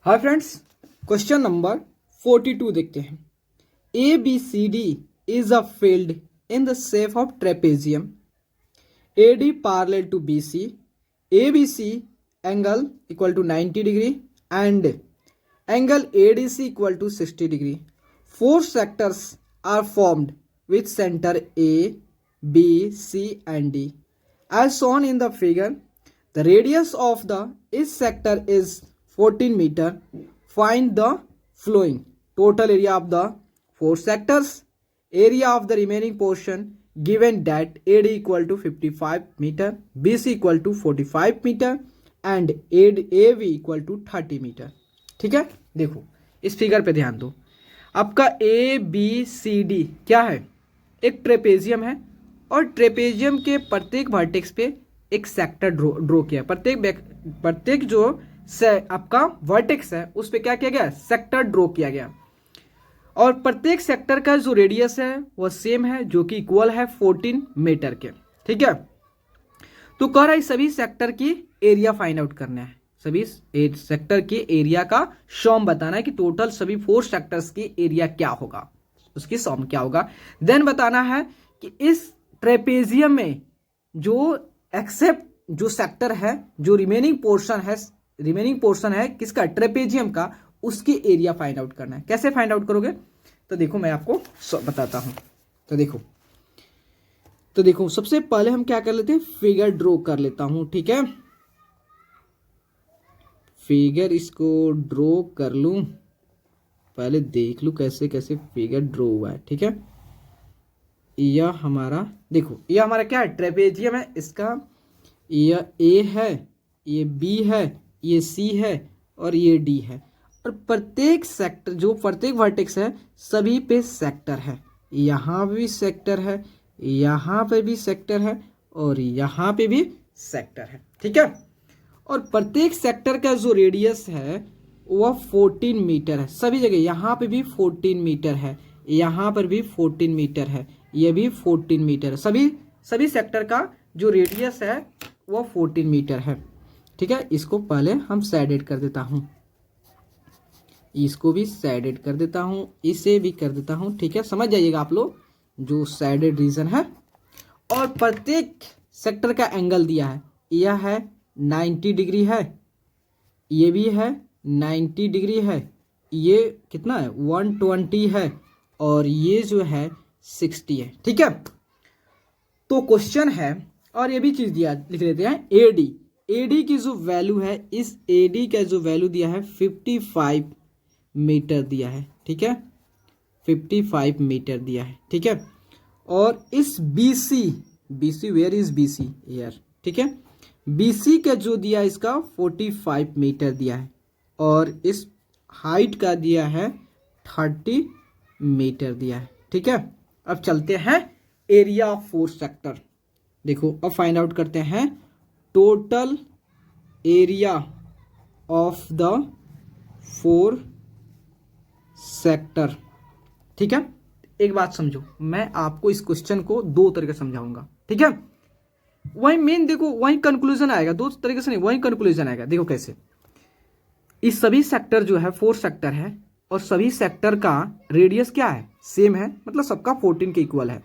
Hi friends, question number 42 देखते हैं। A B C D is a field in the shape of trapezium. A D parallel to B C, A B C angle equal to 90 degree and angle A D C equal to 60 degree. Four sectors are formed with centre A B C and D as shown in the figure. The radius of the each sector is 14 meter. Find the following: total area of the four sectors, area of the remaining portion given that AD equal to 55 meter, BC equal to 45 meter and AV equal to 30 meter. ठीक है, देखो इस figure पे ध्यान दो। आपका ए B C D क्या है? एक ट्रेपेजियम है और ट्रेपेजियम के प्रत्येक वर्टेक्स पे एक सेक्टर ड्रॉ किया। प्रत्येक जो आपका वर्टेक्स है उस पे क्या किया गया? सेक्टर ड्रॉ किया गया। और प्रत्येक सेक्टर का जो रेडियस है वो सेम है, जो कि इक्वल है 14 मीटर के। ठीक है, तो कह रहा है सभी सेक्टर की एरिया फाइंड आउट करना है। सभी सेक्टर के एरिया का सम बताना है कि टोटल सभी फोर सेक्टर्स की एरिया क्या होगा, उसकी सम क्या होगा। देन बताना है कि इस ट्रेपेजियम में जो एक्सेप्ट जो सेक्टर है, जो रिमेनिंग पोर्शन है किसका? ट्रेपेजियम का, उसकी एरिया फाइंड आउट करना है। कैसे फाइंड आउट करोगे? तो देखो मैं आपको बताता हूं। तो देखो सबसे पहले हम क्या कर लेते हैं, फिगर ड्रॉ कर लेता हूं। ठीक है, फिगर इसको ड्रॉ कर लूं, पहले देख लूं कैसे कैसे फिगर ड्रॉ हुआ है। ठीक है, यह हमारा देखो, यह हमारा क्या है? ट्रेपेजियम है। इसका यह ए है, ये बी है, ये सी है और ये डी है। और प्रत्येक सेक्टर, जो प्रत्येक वर्टेक्स है सभी पे सेक्टर है। यहाँ भी सेक्टर है, यहाँ पे भी सेक्टर है और यहाँ पे भी सेक्टर है। ठीक है, और प्रत्येक सेक्टर का जो रेडियस है वह 14 मीटर है। सभी जगह यहाँ पे भी 14 मीटर है, यहाँ पर भी 14 मीटर है, ये भी 14 मीटर है। सभी सेक्टर का जो रेडियस है वो 14 मीटर है। ठीक है, इसको पहले हम साइडेड कर देता हूँ, इसको भी साइडेड कर देता हूँ, इसे भी कर देता हूँ। ठीक है, समझ जाइएगा आप लोग जो साइडेड रीजन है। और प्रत्येक सेक्टर का एंगल दिया है, यह है 90 डिग्री है, ये भी है 90 डिग्री है, ये कितना है 120 है और ये जो है 60 है। ठीक है, तो क्वेश्चन है और ये भी चीज दिया, लिख लेते हैं एडी की जो वैल्यू है, इस एडी का जो वैल्यू दिया है 55 मीटर दिया है। ठीक है, 55 मीटर दिया है। ठीक है, और इस BC where is BC here. ठीक है, बीसी का जो दिया इसका 45 मीटर दिया है और इस हाइट का दिया है 30 मीटर दिया है। ठीक है, अब चलते हैं एरिया ऑफ फोर सेक्टर। देखो अब फाइंड आउट करते हैं total area of the four sector. ठीक है, एक बात समझो, मैं आपको इस क्वेश्चन को दो तरीके से समझाऊंगा। ठीक है, वही मेन देखो, वही कंक्लूजन आएगा, दो तरीके से नहीं, वही कंक्लूजन आएगा। देखो कैसे, इस सभी सेक्टर जो है फोर सेक्टर है और सभी सेक्टर का रेडियस क्या है? सेम है, मतलब सबका 14 के इक्वल है।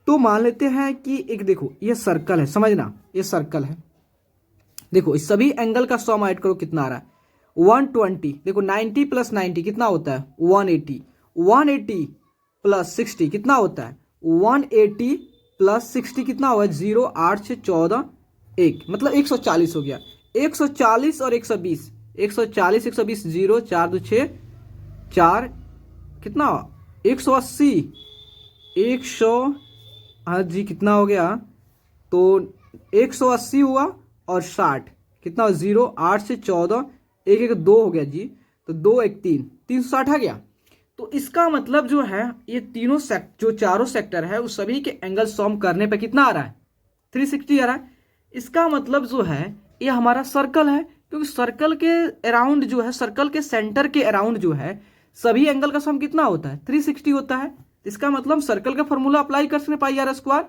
तो मान लेते हैं कि एक देखो ये सर्कल है, समझना ये सर्कल है। देखो इस सभी एंगल का सम ऐड करो, कितना आ रहा है? 120। देखो 90 प्लस 90 कितना होता है? 180। 180 प्लस 60 कितना होता है? 180 प्लस 60 कितना हुआ? 0, 8 से 14, 1, मतलब 140 हो गया। 140 और 120, 140 120, 0, 4 2 6 4, कितना? 180, 100, हाँ जी कितना हो गया? तो 180 हुआ और 60 कितना? 0, 8 से 14, 1 1 2 हो गया जी, तो 2 1 3, 360 आ गया। तो इसका मतलब जो है ये तीनों जो चारों सेक्टर है उस सभी के एंगल सम करने पे कितना आ रहा है? 360 आ रहा है। इसका मतलब जो है ये हमारा सर्कल है, क्योंकि सर्कल के अराउंड जो है, सर्कल के सेंटर के अराउंड जो है सभी एंगल का सम कितना होता है? 360 होता है। इसका मतलब सर्कल का फॉर्मूला अप्लाई कर सकते पाई आर स्क्वायर,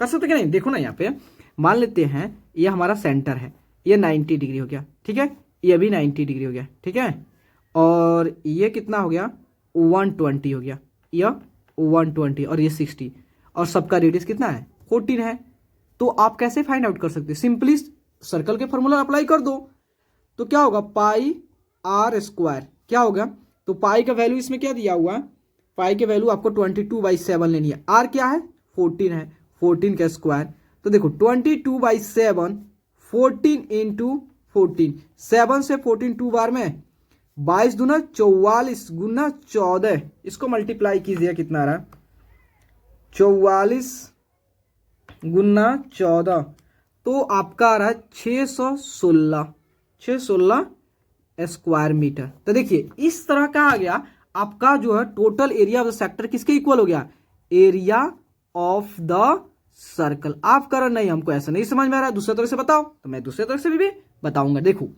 कर सकते क्या? नहीं, देखो ना यहाँ पे मान लेते हैं ये हमारा सेंटर है, ये 90 डिग्री हो गया। ठीक है, ये भी 90 डिग्री हो गया, ठीक है। और ये कितना हो गया, 120 हो गया, यह 120 और ये 60, और सबका रेडियस कितना है, 14 है। तो आप कैसे फाइंड आउट कर सकते हैं, सिंपली सर्कल के फॉर्मूला अप्लाई कर दो। तो क्या होगा, पाई आर स्क्वायर क्या होगा, तो पाई का वैल्यू इसमें क्या दिया हुआ है, पाई के वैल्यू आपको 22/7 लेनी है। आर क्या है, 14 है, 14 का स्क्वायर। तो देखो 22/7, 14 इंटू 14, 7 से 14 2 बार में 22 दूना 44 गुना 14, इसको मल्टीप्लाई कीजिए, कितना आ रहा है, 44 गुना 14, तो आपका आ रहा है 616 स्क्वायर मीटर। तो देखिए इस तरह का आ गया आपका जो है total area of the sector किसके इक्वल हो गया, एरिया ऑफ द सर्कल। आप कर नहीं, हमको ऐसा नहीं समझ में आ रहा है, दूसरे तरह से बताओ, तो मैं दूसरे तरह से भी बताऊंगा। देखो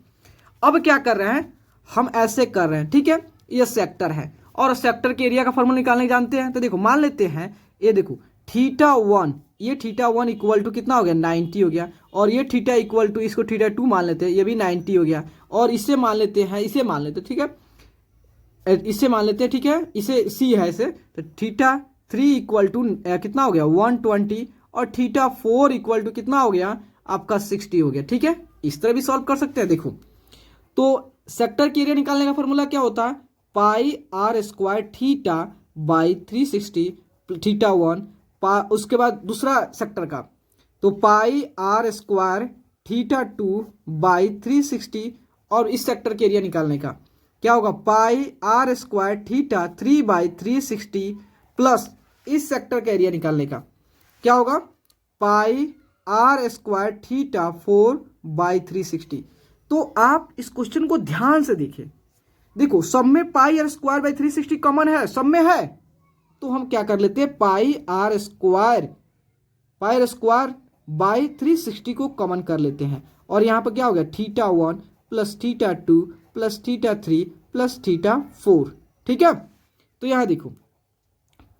अब क्या कर रहे हैं, हम ऐसे कर रहे हैं, ठीक है, ये सेक्टर है और सेक्टर के एरिया का फॉर्मूला निकालने जानते हैं। तो देखो मान लेते हैं, ये देखो θ1, ये θ1 इक्वल टू कितना हो गया, 90 हो गया, और ये थीटा इक्वल टू, इसको θ2 मान लेते हैं, ये भी 90 हो गया, और इसे मान लेते हैं, इसे मान लेते हैं, ठीक है, इसे मान लेते हैं, ठीक है, इसे सी है इसे, तो θ3 इक्वल टू कितना हो गया 120, और θ4 इक्वल टू कितना हो गया आपका 60 हो गया, ठीक है। इस तरह भी सॉल्व कर सकते हैं। देखो तो सेक्टर के एरिया निकालने का फॉर्मूला क्या होता है, पाई आर स्क्वायर थीटा बाई 360 θ1, उसके बाद दूसरा सेक्टर का, तो पाई आर स्क्वायर θ2 बाई 360, और इस सेक्टर के एरिया निकालने का क्या होगा, पाई आर स्क्वायर θ3 बाई 360 प्लस इस सेक्टर का एरिया निकालने का क्या होगा, पाई आर स्क्वायर θ4 बाई 360। तो आप इस क्वेश्चन को ध्यान से देखिए, देखो सब में पाई आर स्क्वायर बाई 360 कॉमन है, सब में है, तो हम क्या कर लेते हैं, पाई आर स्क्वायर बाई 360 को कॉमन कर लेते हैं, और यहां पर क्या हो गया, θ1 प्लस θ2 प्लस θ3 प्लस θ4, ठीक है। तो यहां देखो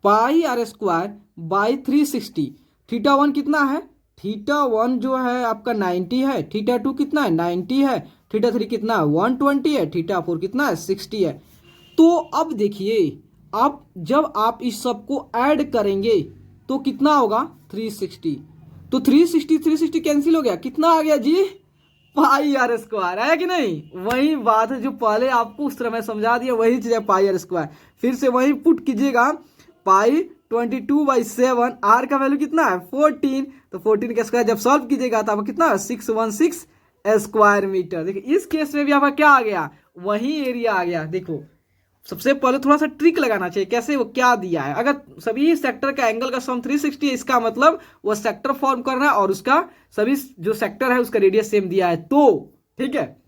पाई आर स्क्वायर बाई 360, θ1 कितना है, θ1 जो है आपका 90 है, θ2 कितना है 90 है, θ3 कितना है 120 है, θ4 कितना है 60 है। तो अब देखिए, अब जब आप इस सब को ऐड करेंगे तो कितना होगा 360, तो 360 कैंसिल हो गया, कितना आ गया जी, पाई आर स्क्वायर, है कि नहीं। वही बात है जो पहले आपको उस तरह मैं समझा दिया, वही चीज है पाई आर स्क्वायर। फिर से वही पुट कीजिएगा, पाई 22/7, आर का वैल्यू कितना है 14, तो 14 का स्क्वायर जब सॉल्व कीजिएगा तो आपको कितना है 616 स्क्वायर मीटर। देखिए इस केस में भी आपका क्या आ गया, वही एरिया आ गया। देखो सबसे पहले थोड़ा सा ट्रिक लगाना चाहिए, कैसे, वो क्या दिया है, अगर सभी सेक्टर का एंगल का सम 360 है, इसका मतलब वो सेक्टर फॉर्म करना है और उसका सभी जो सेक्टर है उसका रेडियस सेम दिया है, तो ठीक है।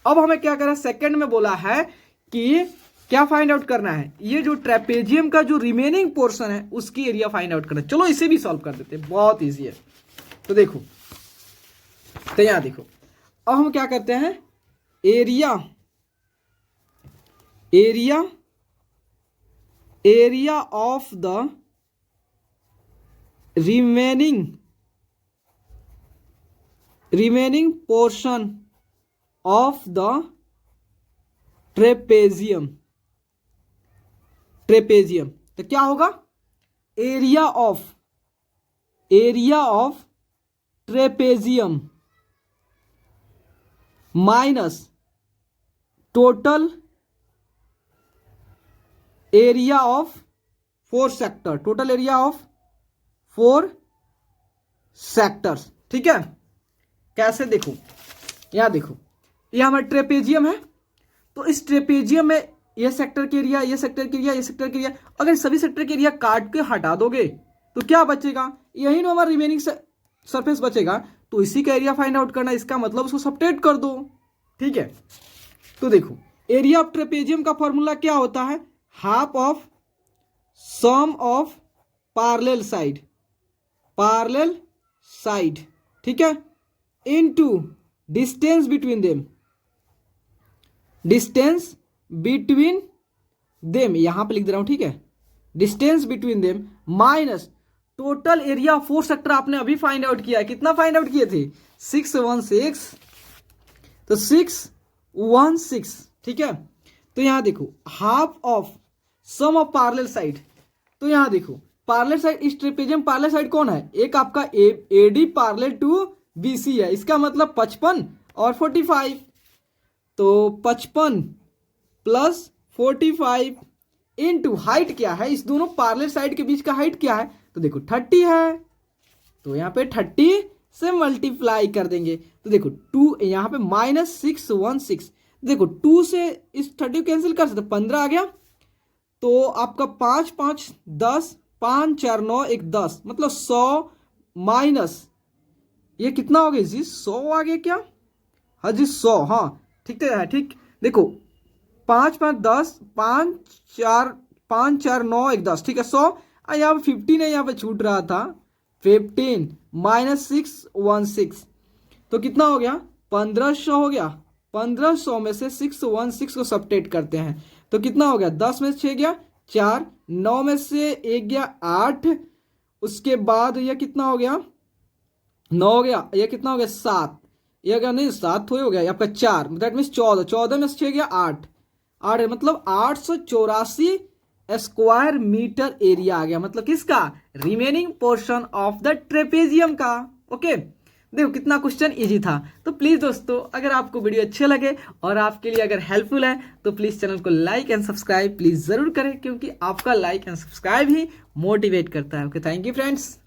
अब हमें क्या करना है, सेकंड में बोला है कि क्या फाइंड आउट करना है, ये जो ट्रेपेजियम का जो रिमेनिंग पोर्शन है उसकी एरिया फाइंड आउट करना है। चलो इसे भी सॉल्व कर देते हैं, बहुत ईजी है। तो देखो, तो यहां देखो, अब हम क्या करते हैं, area of the remaining portion of the trapezium, तो क्या होगा, area of trapezium minus total area of 4 sector, total area of 4 sectors, ठीक है। कैसे, देखो यहां देखो, यह हमारा ट्रेपेजियम है, तो इस ट्रेपेजियम में ये सेक्टर के एरिया, ये सेक्टर के एरिया, ये सेक्टर के एरिया, अगर सभी सेक्टर के एरिया काट के हटा दोगे तो क्या बचेगा, यही ना हमारा रिमेनिंग सरफेस बचेगा, तो इसी का एरिया फाइंड आउट करना, इसका मतलब उसको सब्ट्रैक्ट कर दो, ठीक है। तो देखो एरिया ऑफ ट्रेपेजियम का फॉर्मूला क्या होता है, half of sum of parallel side, ठीक है, इनटू डिस्टेंस बिटवीन देम, यहां पे लिख दे रहा हूं, ठीक है, distance between them minus total area 4 sector आपने अभी फाइंड आउट किया है, कितना फाइंड आउट किए थे 616, तो 6 16, ठीक है। तो यहाँ देखो half of sum of parallel side, तो यहाँ देखो पैरेलल साइड, इस ट्रेपेजियम पैरेलल साइड कौन है, एक आपका A D parallel to B C है, इसका मतलब 55 और 45, तो 55 प्लस 45 इनटू हाइट क्या है, इस दोनों पैरेलल साइड के बीच का हाइट क्या है, तो देखो 30 है, तो यहाँ पे 30 से मल्टीप्लाई कर देंगे, तो देखो 2 यहाँ पे -616, देखो 2 से इस 30 कैंसिल कर सकते, 15 आ गया, तो आपका 5 5 10, 5 4 9 1 10, मतलब 100 माइनस ये कितना हो गया जी, 100 आ गया क्या, हाँ जी 100, हाँ ठीक है, ठीक। देखो 5 5 10, 5 4 9 1 10, ठीक है 100, यहाँ पे 15 है, यहाँ पे छूट रहा था 15 -616, तो कितना हो गया 1500 हो गया, 1500 में से 616 को सब्ट्रैक्ट करते हैं, तो कितना हो गया, 10 में से 6 गया 4, 9 में से 1 गया 8, उसके बाद यह कितना हो गया 9 हो गया, यह कितना हो गया 7, यह क्या नहीं 7 हो गया आपका 4, दैट मीन्स 14, 14 में से 6 गया 8, 8 मतलब 884 स्क्वायर मीटर एरिया आ गया, मतलब किसका, remaining portion of the trapezium का। ओके, देखो कितना क्वेश्चन इजी था। तो प्लीज दोस्तों अगर आपको वीडियो अच्छे लगे और आपके लिए अगर हेल्पफुल है तो प्लीज चैनल को लाइक एंड सब्सक्राइब प्लीज जरूर करें, क्योंकि आपका like and subscribe he motivate करता है। Okay, thank you friends.